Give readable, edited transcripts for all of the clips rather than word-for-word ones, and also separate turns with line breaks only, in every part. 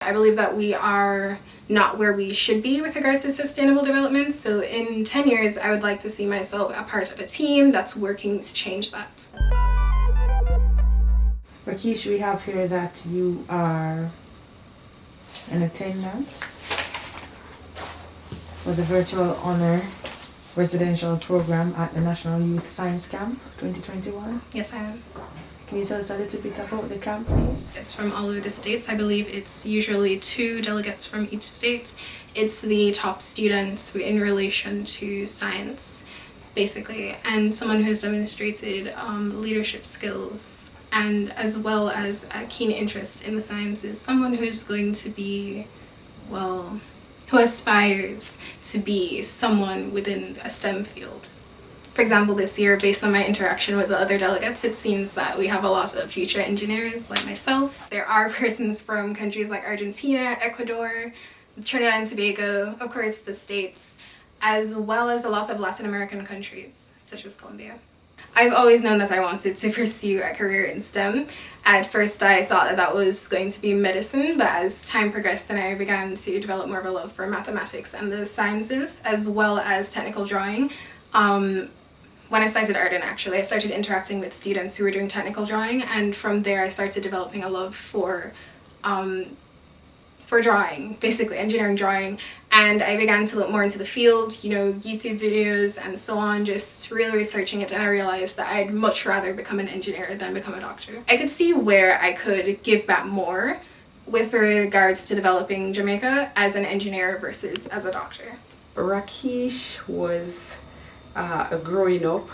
I believe that we are not where we should be with regards to sustainable development. So in 10 years, I would like to see myself a part of a team that's working to change that.
Raquiesh, we have here that you are an attendant for the Virtual Honor Residential Program at the National Youth Science Camp 2021.
Yes, I am.
Can you tell us a little bit about the camp, please?
It's from all over the states. I believe it's usually 2 delegates from each state. It's the top students in relation to science, basically, and someone who's demonstrated leadership skills and as well as a keen interest in the sciences, someone who's going to be, well, who aspires to be someone within a STEM field. For example, this year, based on my interaction with the other delegates, it seems that we have a lot of future engineers like myself. There are persons from countries like Argentina, Ecuador, Trinidad and Tobago, of course the States, as well as a lot of Latin American countries, such as Colombia. I've always known that I wanted to pursue a career in STEM. At first I thought that was going to be medicine, but as time progressed and I began to develop more of a love for mathematics and the sciences, as well as technical drawing, when I started Ardenne, actually, I started interacting with students who were doing technical drawing, and from there I started developing a love for drawing, basically engineering drawing, and I began to look more into the field, YouTube videos and so on, just really researching it, and I realized that I'd much rather become an engineer than become a doctor. I could see where I could give back more with regards to developing Jamaica as an engineer versus as a doctor.
Raquiesh was growing up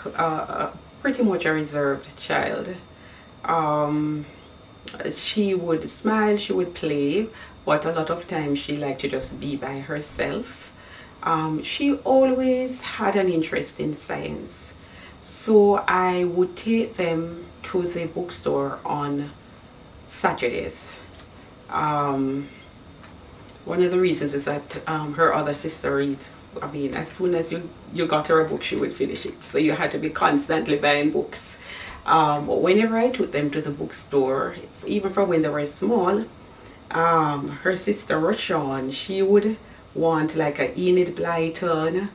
pretty much a reserved child. She would smile, she would play, but a lot of times she liked to just be by herself. She always had an interest in science, so I would take them to the bookstore on Saturdays. One of the reasons is that her other sister reads. I mean, as soon as you got her a book, she would finish it. So you had to be constantly buying books. Whenever I took them to the bookstore, even from when they were small, her sister Rashawn, she would want like a Enid Blyton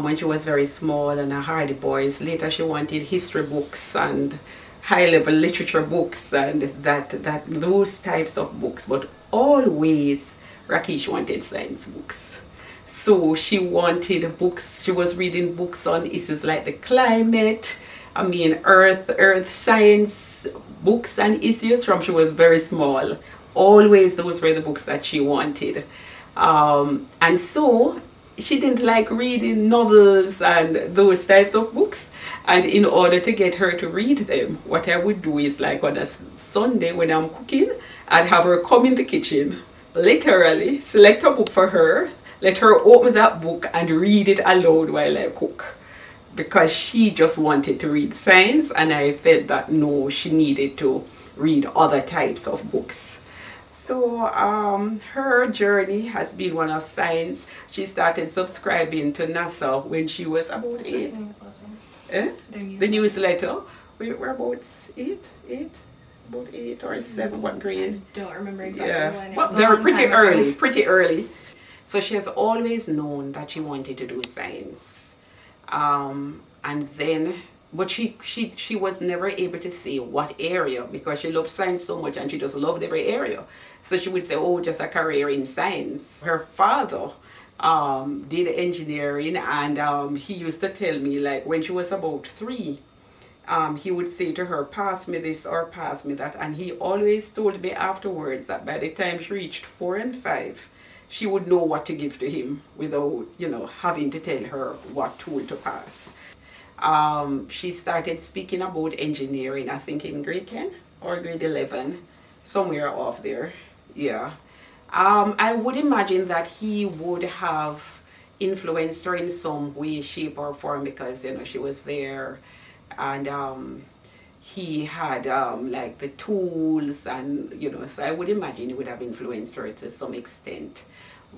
when she was very small, and a Hardy Boys. Later she wanted history books and high-level literature books and those types of books. But always Raquiesh wanted science books. So she wanted books, she was reading books on issues like the climate, earth science books and issues from she was very small. Always those were the books that she wanted. And so she didn't like reading novels and those types of books. And in order to get her to read them, what I would do is, like on a Sunday when I'm cooking, I'd have her come in the kitchen, literally select a book for her, let her open that book and read it aloud while I cook, because she just wanted to read science, and I felt that no, she needed to read other types of books. So her journey has been one of science. She started subscribing to NASA when she was about 8. The newsletter. We're about 8? About 8 or 7, what grade?
I don't remember exactly when.
But they were pretty early. So she has always known that she wanted to do science. And then, but she was never able to say what area, because she loved science so much and she just loved every area. So she would say, oh, just a career in science. Her father did engineering, and he used to tell me, like when she was about 3, he would say to her, pass me this or pass me that. And he always told me afterwards that by the time she reached 4 and 5, she would know what to give to him without, having to tell her what tool to pass. She started speaking about engineering, I think in grade 10 or grade 11, somewhere off there. Yeah. I would imagine that he would have influenced her in some way, shape or form, because, she was there, and he had like the tools, and so I would imagine he would have influenced her to some extent.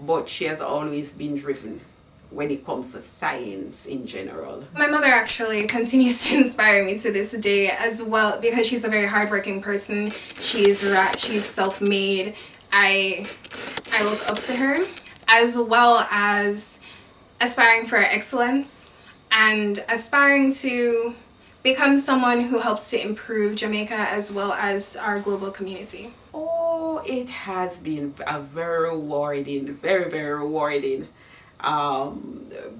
But she has always been driven when it comes to science in general.
My mother actually continues to inspire me to this day as well, because she's a very hardworking person. She's self-made, I look up to her, as well as aspiring for excellence and aspiring to become someone who helps to improve Jamaica as well as our global community.
Oh, it has been a very rewarding, very, very rewarding.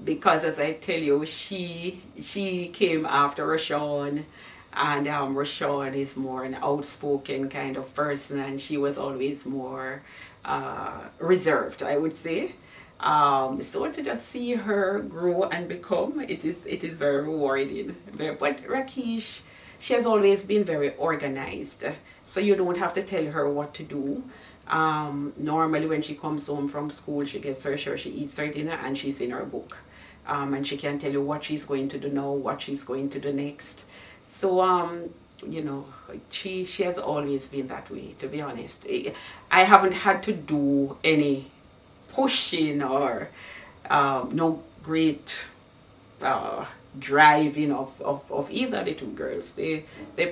Because as I tell you, she came after Rashawn, and Rashawn is more an outspoken kind of person, and she was always more reserved, I would say. So to just see her grow and become, it is very rewarding. But Raquiesh, she has always been very organized, so you don't have to tell her what to do. Normally when she comes home from school, she gets her sure, she eats her dinner, and she's in her book. And she can tell you what she's going to do now, what she's going to do next. So, you know, she has always been that way, to be honest. I haven't had to do any pushing or no great driving of either of the two girls. They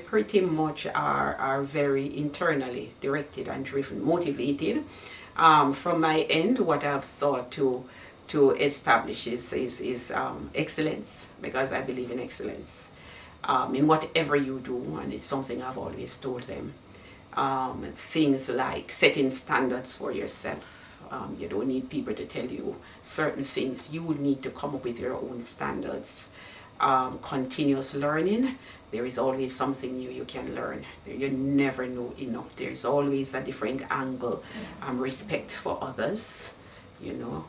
pretty much are very internally directed and driven, motivated. From my end, what I've sought to establish is excellence, because I believe in excellence in whatever you do, and it's something I've always told them. Things like setting standards for yourself. You don't need people to tell you certain things. You would need to come up with your own standards. Continuous learning. There is always something new you can learn. You never know enough. There's always a different angle. Respect for others, you know,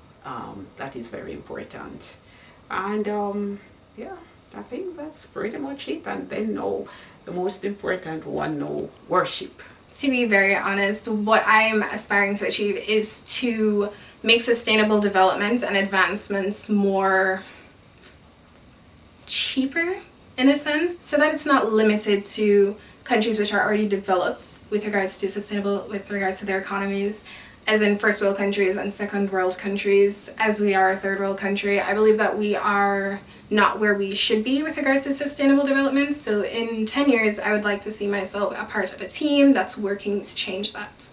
that is very important. And yeah, I think that's pretty much it. And then the most important one, worship.
To be very honest, what I'm aspiring to achieve is to make sustainable development and advancements more cheaper, in a sense, so that it's not limited to countries which are already developed with regards to their economies, as in first world countries and second world countries, as we are a third world country. I believe that we are not where we should be with regards to sustainable development. So in 10 years, I would like to see myself a part of a team that's working to change that.